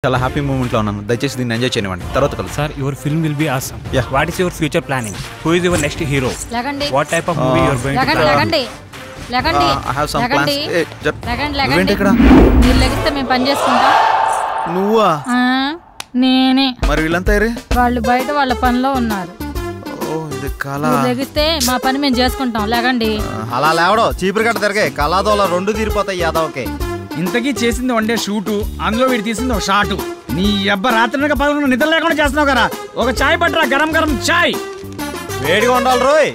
చాలా happy moment లో ఉన్నాను. దయచేసి దీన్ని ఎంజాయ్ చేయనివ్వండి. తర్వాత కలుద్దాం. Sir, your film will be awesome. What is your future planning? Who is your next hero? What type of movie you are going to try? I have some plans. లగండి ఇక్కడ. మీరు లెగిస్తే మేము పని చేసుకుంటాం. నువ్వా? నేనే. మరి వీళ్ళంతా వాళ్ళు బయట వాళ్ళ పనిలో ఉన్నారు. లెగిస్తే మా పని మేము చేసుకుంటాం. లగండి. అలా లేవడో చీపురు గట్ట తిరగే కళాదోళ రెండు తీరిపోతాయి యాదవకే. ఇంతకీ చేసింది వన్ డే షూటు, అందులో వీడు తీసింది ఒక షాటు. నీ అబ్బ రాత్రి 11 నిద్ర లేకుండా చేస్తున్నావు కదా. ఒక చాయ్ పట్టరా, గరం గరం చాయ్. వేడిగా ఉండాలి రోయ్.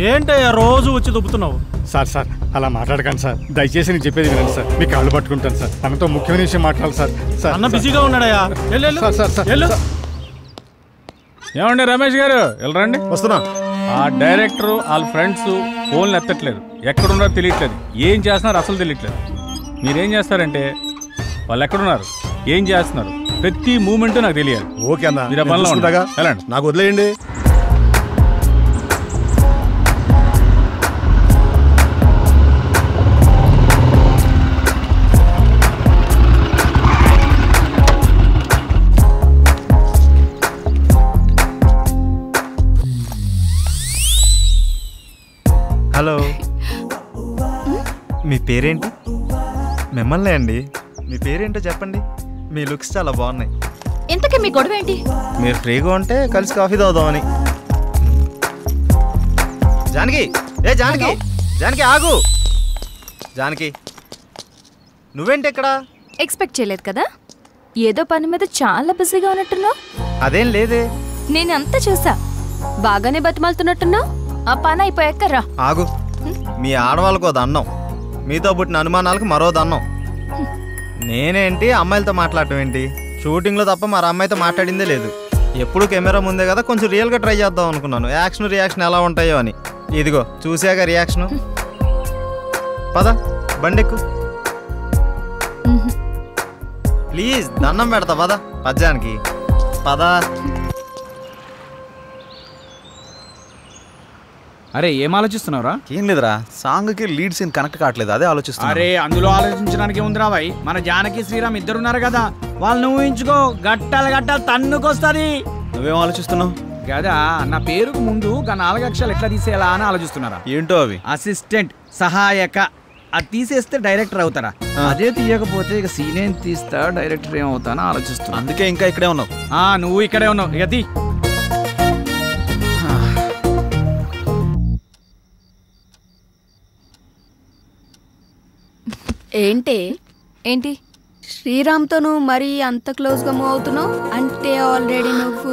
ఏంటయ్యా రోజు వచ్చి దుబ్బుతున్నావు? సార్ సార్ అలా మాట్లాడకండి సార్. దయచేసి నేను చెప్పేది వినండి సార్. మీ కాళ్ళు పట్టుకుంటాను సార్. తనతో ముఖ్యమైన విషయం మాట్లాడాలి సార్. సార్ అన్న బిజీగా ఉన్నాడయ్యా. ఏమండి రమేష్ గారు, వెళ్ళరండి. వస్తున్నా. ఆ డైరెక్టర్ వాళ్ళ ఫ్రెండ్స్ ఫోన్లు ఎత్తట్లేదు, ఎక్కడున్నారో తెలియట్లేదు, ఏం చేస్తున్నారు అసలు తెలియట్లేదు. మీరేం చేస్తారంటే వాళ్ళు ఎక్కడున్నారు, ఏం చేస్తున్నారు, ప్రతి మూమెంట్ నాకు తెలియాలి. ఓకే అన్న, మీరు ఆ పనిలో ఉండగా వెళ్ళండి. నాకు వదిలేయండి. హలో, మీ పేరేంటి? మిమ్మల్ని అండి. మీ పేరేంటో చెప్పండి. మీ లుక్స్ చాలా బాగున్నాయి. ఇంతకీ మీ గొడవ ఏంటి? మీరు ఫ్రీగా ఉంటే కలిసి కాఫీ తాగుదామని. జానకి, ఏ జానకి, జానకి ఆగు. జానకి, నువ్వేంటి ఇక్కడ? ఎక్స్పెక్ట్ చేయలేదు కదా. ఏదో పని మీద చాలా బిజీగా ఉన్నట్టున్నావు. అదేం లేదే. నేను అంతా చూసా. బాగానే బతిమాలుతున్నట్టున్నావు. ఆ పని అయిపోయాక రా. ఆగు. మీ ఆడవాళ్ళకో దన్నం, మీతో పుట్టిన అనుమానాలకు మరో దన్నం. నేనేంటి అమ్మాయిలతో మాట్లాడటం ఏంటి? షూటింగ్లో తప్ప మరి అమ్మాయితో మాట్లాడిందే లేదు. ఎప్పుడు కెమెరా ముందే కదా, కొంచెం రియల్గా ట్రై చేద్దాం అనుకున్నాను. యాక్షన్ రియాక్షన్ ఎలా ఉంటాయో అని. ఇదిగో చూసాక రియాక్షను. పద బండెక్కు ప్లీజ్, దండం పెడతా. పద పద్యానికి పద. అరే ఏం ఆలోచిస్తున్నావురా? ఏం లేదురా, సాంగ్ కి లీడ్ సీన్ కనెక్ట్ కావట్లేదు, అదే ఆలోచిస్తున్నా. అరే అందులో ఆలోచించడానికి ఉందిరా భాయ్. మన జానకి శ్రీరామ్ ఇద్దరున్నారు కదా, వాళ్ళని ఊహించుకో. గట్టాలు గట్టాలు తన్నుకొస్తుంది. నువ్వేం ఆలోచిస్తున్నావు? కదా నా పేరుకు ముందు 4 అక్షరాలు ఎట్లా తీసేయాలా అని ఆలోచిస్తున్నారా? ఏంటో అవి? అసిస్టెంట్, సహాయక. అది తీసేస్తే డైరెక్టర్ అవుతారా? అదే తీయకపోతే ఇక సీన్ ఏం తీస్తా, డైరెక్టర్ ఏం అవుతానో ఆలోచిస్తున్నా. అందుకే ఇంకా ఇక్కడే ఉన్నావు. నువ్వు ఇక్కడే ఉన్నావు. ఇక తీ. ఏంటి శ్రీరామ్తో నువ్వు మరీ అంత క్లోజ్ గా మూవ్ అవుతున్నావు? అంటే ఆల్రెడీ నువ్వు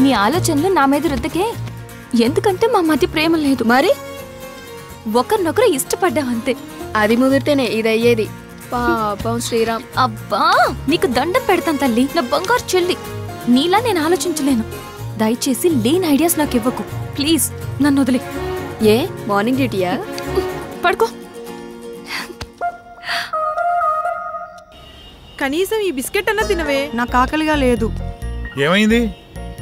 నీ ఆలోచనలు నా మీద రుద్దకే. ఎందుకంటే మా మధ్య ప్రేమ లేదు. మరి ఒకరినొకరు ఇష్టపడ్డాం అంతే. అది ముదిరితేనే ఇది అయ్యేది. పాపం శ్రీరామ్. అబ్బా నీకు దండం పెడతాను తల్లి, నా బంగారు చెల్లి. నీలా నేను ఆలోచించలేను. దయచేసి లేని ఐడియాస్ నాకు ఇవ్వకు ప్లీజ్. నన్ను వదిలే. ఏ మార్నింగ్ డ్యూటీయా? పడుకో. కనీసం ఈ బిస్కెట్ అన్నా తినవే. నాకు ఆకలిగా లేదు. ఏమైంది?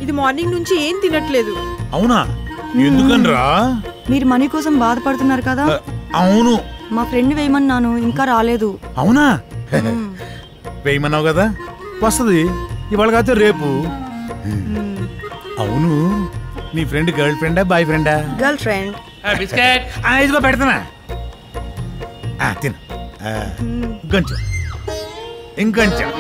ఇది మార్నింగ్ నుంచి ఏం తినట్లేదు. అవునా? ఎందుకనరా? మీరు మనీ కోసం బాధపడుతున్నారు కదా. అవును. మా ఫ్రెండ్ వేయమన్నాను, ఇంకా రాలేదు. అవునా? వేయమన్నావు కదా, వస్తుంది. ఇవాళ కాదు రేపు. అవును, నీ ఫ్రెండ్ గర్ల్ ఫ్రెండా బాయ్ ఫ్రెండా? Girl friend. బిస్కెట్ ఇదిగో పెడతానా, తిన. ఇంకొంచెం ఇంకొంచెం.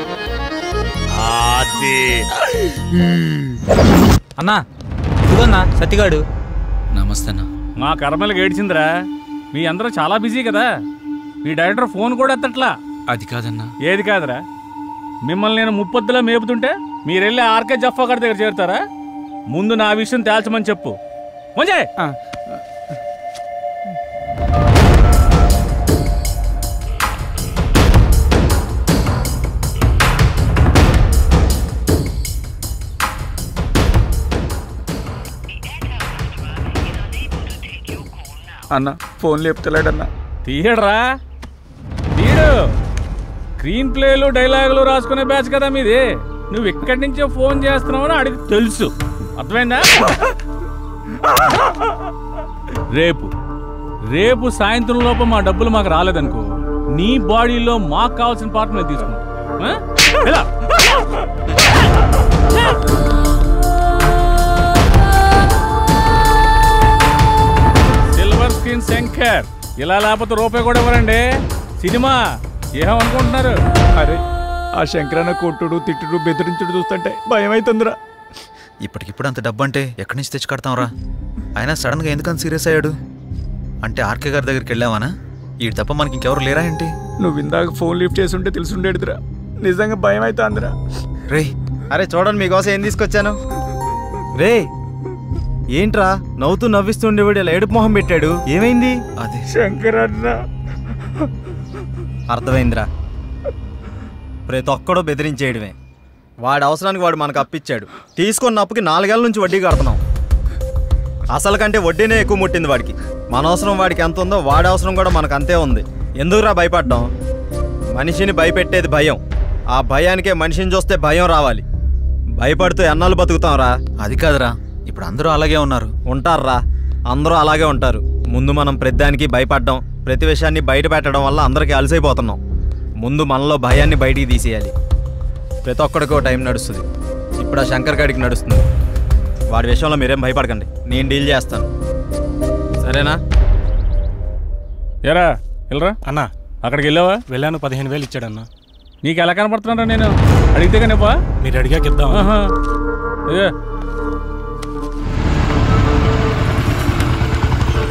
అన్నా ఇదిగోన్నా సత్తిగాడు. నమస్తే అన్న. మా కర్మలకు ఏడ్చిందిరా. మీ అందరూ చాలా బిజీ కదా. మీ డైరెక్టర్ ఫోన్ కూడా ఎత్తట్లా. అది కాదన్నా. ఏది కాదురా? మిమ్మల్ని నేను ముప్పొద్దులా మేపుతుంటే మీరెళ్ళి ఆర్కే జఫా గారి దగ్గర చేరుతారా? ముందు నా విషయం తేల్చమని చెప్పు. మంచి అన్న ఫోన్ లేపుతలేడన్నా. తీయడరా, తీయడు. స్క్రీన్ ప్లేలు డైలాగులు రాసుకునే బ్యాచ్ కదా మీది. నువ్వు ఎక్కడి నుంచో ఫోన్ చేస్తున్నావు అని అడిగి తెలుసు. అర్థమైందా? రేపు సాయంత్రం లోపు మా డబ్బులు మాకు రాలేదనుకో, నీ బాడీలో మాకు కావాల్సిన పార్ట్ నేను తీసుకుంటా. ఎలా సిల్వర్ స్క్రీన్ శంకర్, ఇలా లేకపోతే రూపాయి కూడా ఇవ్వరండి. సినిమా ఏమనుకుంటున్నారు? అరే ఆ శంకరన్న కొట్టుడు తిట్టుడు బెదిరించుడు చూస్తుంటే భయం అవుతుందిరా. ఇప్పటికిప్పుడు అంత డబ్బు అంటే ఎక్కడి నుంచి తెచ్చి కడతాంరా? అయినా సడన్గా ఎందుకని సీరియస్ అయ్యాడు? అంటే ఆర్కే గారి దగ్గరికి వెళ్ళావానా? ఈ తప్ప మనకి ఇంకెవరు లేరా ఏంటి? నువ్వు ఇందాక ఫోన్ లిఫ్ట్ చేసి ఉంటే తెలుసుండేదిరా. నిజంగా భయం అవుతుందిరా. రే అరే చూడండి మీకోసం ఏం తీసుకొచ్చాను. రే ఏంట్రా నవ్వుతూ నవ్విస్తుండేవాడు ఇలా ఏడుపు మొహం పెట్టాడు, ఏమైంది? అది శంకరన్న. అర్థమైందిరా, ప్రతి ఒక్కడో బెదిరించేయడమే. వాడి అవసరానికి వాడు మనకు అప్పిచ్చాడు. తీసుకున్న అప్పుకి 4 ఏళ్ళ నుంచి వడ్డీ కడుతున్నాం. అసలు కంటే వడ్డీనే ఎక్కువ ముట్టింది వాడికి. మన అవసరం వాడికి ఎంత ఉందో వాడి అవసరం కూడా మనకు అంతే ఉంది. ఎందుకురా భయపడ్డాం? మనిషిని భయపెట్టేది భయం. ఆ భయానికే మనిషిని చూస్తే భయం రావాలి. భయపడుతూ ఎన్నాళ్ళు బతుకుతాంరా? అది కాదురా, ఇప్పుడు అందరూ అలాగే ఉన్నారు. ఉంటారా, అందరూ అలాగే ఉంటారు. ముందు మనం ప్రతిదానికి భయపడ్డాం, ప్రతి విషయాన్ని బయట పెట్టడం వల్ల అందరికీ అలసైపోతున్నాం. ముందు మనలో భయాన్ని బయటికి తీసేయాలి. ప్రతి ఒక్కడికో టైం నడుస్తుంది. ఇప్పుడు ఆ శంకర్ గాడికి నడుస్తుంది. వాడి విషయంలో మీరేం భయపడకండి, నేను డీల్ చేస్తాను, సరేనా? ఎరా వెళ్ళరా అన్నా. అక్కడికి వెళ్ళావా? వెళ్ళాను, 15,000 ఇచ్చాడన్నా. నీకు ఎలా కనపడుతున్నారా? నేను అడిగితే కానీ మీరు అడిగాక ఇద్దాం.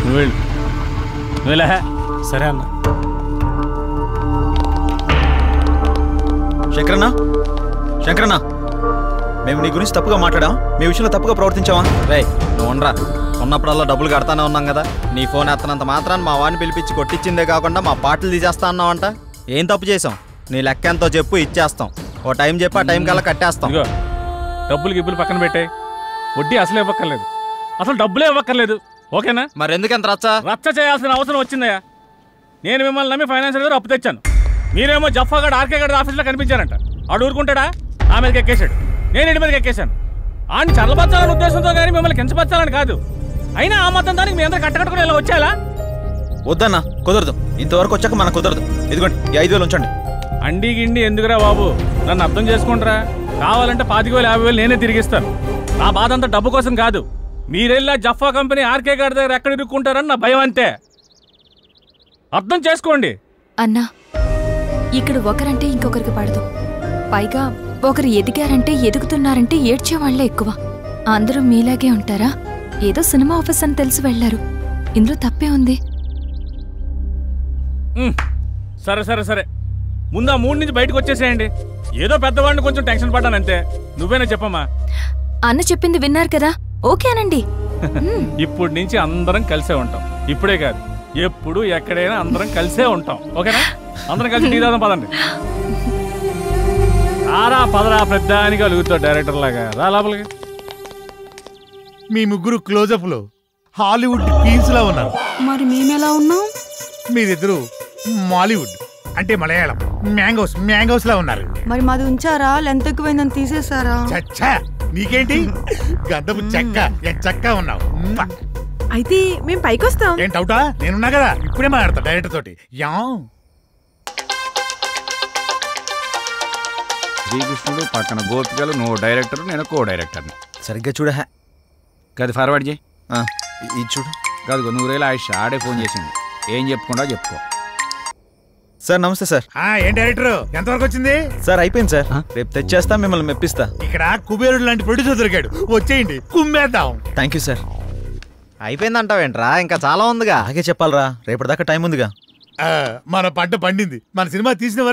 నువ్వు సరే అన్న. శంకరన్న, శంకరన్న, మేము నీ గురించి తప్పుగా మాట్లాడాం, మీ విషయంలో తప్పుగా ప్రవర్తించావా? రే నువ్వు ఉండరా, ఉన్నప్పుడల్లా డబ్బులు కడతానే ఉన్నాం కదా. నీ ఫోన్ ఎత్తనంత మాత్రాన్ని మా వాడిని పిలిపించి కొట్టించిందే కాకుండా మా పాటలు తీసేస్తా అన్నావంట. ఏం తప్పు చేసాం? నీ లెక్క ఎంతో చెప్పు, ఇచ్చేస్తాం. ఓ టైం చెప్పి ఆ టైం కల్లా కట్టేస్తాం. డబ్బులు గిబ్బులు పక్కన పెట్టే, వడ్డీ అసలు ఇవ్వక్కర్లేదు, అసలు డబ్బులే ఇవ్వక్కర్లేదు, ఓకేనా? మరి ఎందుకంత రచ్చ చేయాల్సిన అవసరం వచ్చిందయ్యా. నేను మిమ్మల్ని నమ్మి ఫైనాన్షియల్ గారు అప్పు తెచ్చాను. మీరేమో జఫాగడ్ ఆర్కే గడ్ ఆఫీస్లో కనిపించారంట. ఆడు ఊరుకుంటాడా? ఆ మీదకి ఎక్కేశాడు, నేను ఇంటి మీదకి ఎక్కేశాను. ఆడిని చల్లబచ్చాలనే ఉద్దేశంతో కానీ మిమ్మల్ని కించపరచాలని కాదు. అయినా ఆ మొత్తం దానికి మీ అందరూ కట్టకట్టుకుని ఇలా వచ్చేలా? వద్దన్నా, కుదరదు. ఇంతవరకు వచ్చాక మనకు కుదరదు. ఇదిగోండి ఈ 5,000 ఉంచండి. అండి గిండి ఎందుకురా బాబు, నన్ను అర్థం చేసుకుంటారా? కావాలంటే 25,000 50,000 నేనే తిరిగిస్తాను. నా బాధ అంతా డబ్బు కోసం కాదు. మీరెళ్ళా జఫా కంపెనీ ఆర్కే గారి దగ్గర ఎక్కడ ఇరుక్కుంటారని నా భయం అంతే. అర్థం చేసుకోండి. అన్నా, ఇక్కడ ఒకరంటే ఇంకొకరికి పడదు. పైగా ఒకరు ఎదిగారంటే ఎదుగుతున్నారంటే ఏడ్చేవాళ్లే ఎక్కువ. అందరూ మీలాగే ఉంటారా? ఏదో సినిమా ఆఫీస్ అని తెలిసి వెళ్లారు, ఇందులో తప్పే ఉంది. సరే సరే సరే, ముందు ఆ 3 నుంచి బయటకు వచ్చేసేయండి. ఏదో పెద్దవాడిని కొంచెం టెన్షన్ పడ్డానంతే. నువ్వేనా చెప్పమ్మా? అన్న చెప్పింది విన్నారు కదా, ఓకేనండి. ఇప్పుడు నుంచి అందరం కలిసే ఉంటాం. ఇప్పుడే కాదు, ఎప్పుడు ఎక్కడైనా అందరం కలిసే ఉంటాం, ఓకేనా? అందరం కలిసి టీ తాగుదాం, పదండి. రారా పదరా, పెద్దానికి అలుగుతావు డైరెక్టర్ లాగా. రా లోపలికి. మీ ముగ్గురు క్లోజప్ లో హాలీవుడ్ క్వీన్స్ లా ఉన్నారు. మరి మేమెలా ఉన్నాం? మీరిద్దరు మాలీవుడ్ అంటే మలయాళం మ్యాంగోస్ లా ఉన్నారు. మరి మాది ఉంచారా? లెంత్ ఎక్కువైందని తీసేసారా? చచ్చా, నీకేంటి గంధపు చెక్క చక్క ఉన్నావు. అయితే మేము పైకి వస్తాం. ఏంటి అవుటా? నేనున్నా కదా, ఇప్పుడే మాట్లాడతా డైరెక్టర్ తోటి. యా శ్రీకృష్ణుడు పక్కన గోపికలు, నువ్వు డైరెక్టర్, నేను కో డైరెక్టర్ని. సరిగ్గా చూడ. గది ఫార్వర్డ్ చేయి. ఇది చూడు. కాదు, 100,000 ఆయుష్ ఆడే ఫోన్ చేసింది. ఏం చెప్పుకుండా చెప్పుకో. సార్ నమస్తే సార్. ఏం డైరెక్టర్, ఎంతవరకు వచ్చింది? సార్ అయిపోయింది సార్, రేపు తెచ్చేస్తా, మిమ్మల్ని మెప్పిస్తా. ఇక్కడ కుబేరుడు లాంటి ప్రొడ్యూసర్ దొరికాడు, వచ్చేయండి కుమ్మేద్దాం. Thank you sir. అయిపోయిందంటావేంట్రా? ఇంకా చాలా ఉందిగా. అలాగే చెప్పాలరా, రేపటిదాకా టైం ఉందిగా. మన పంట పండింది. మన సినిమా తీసిన వరకు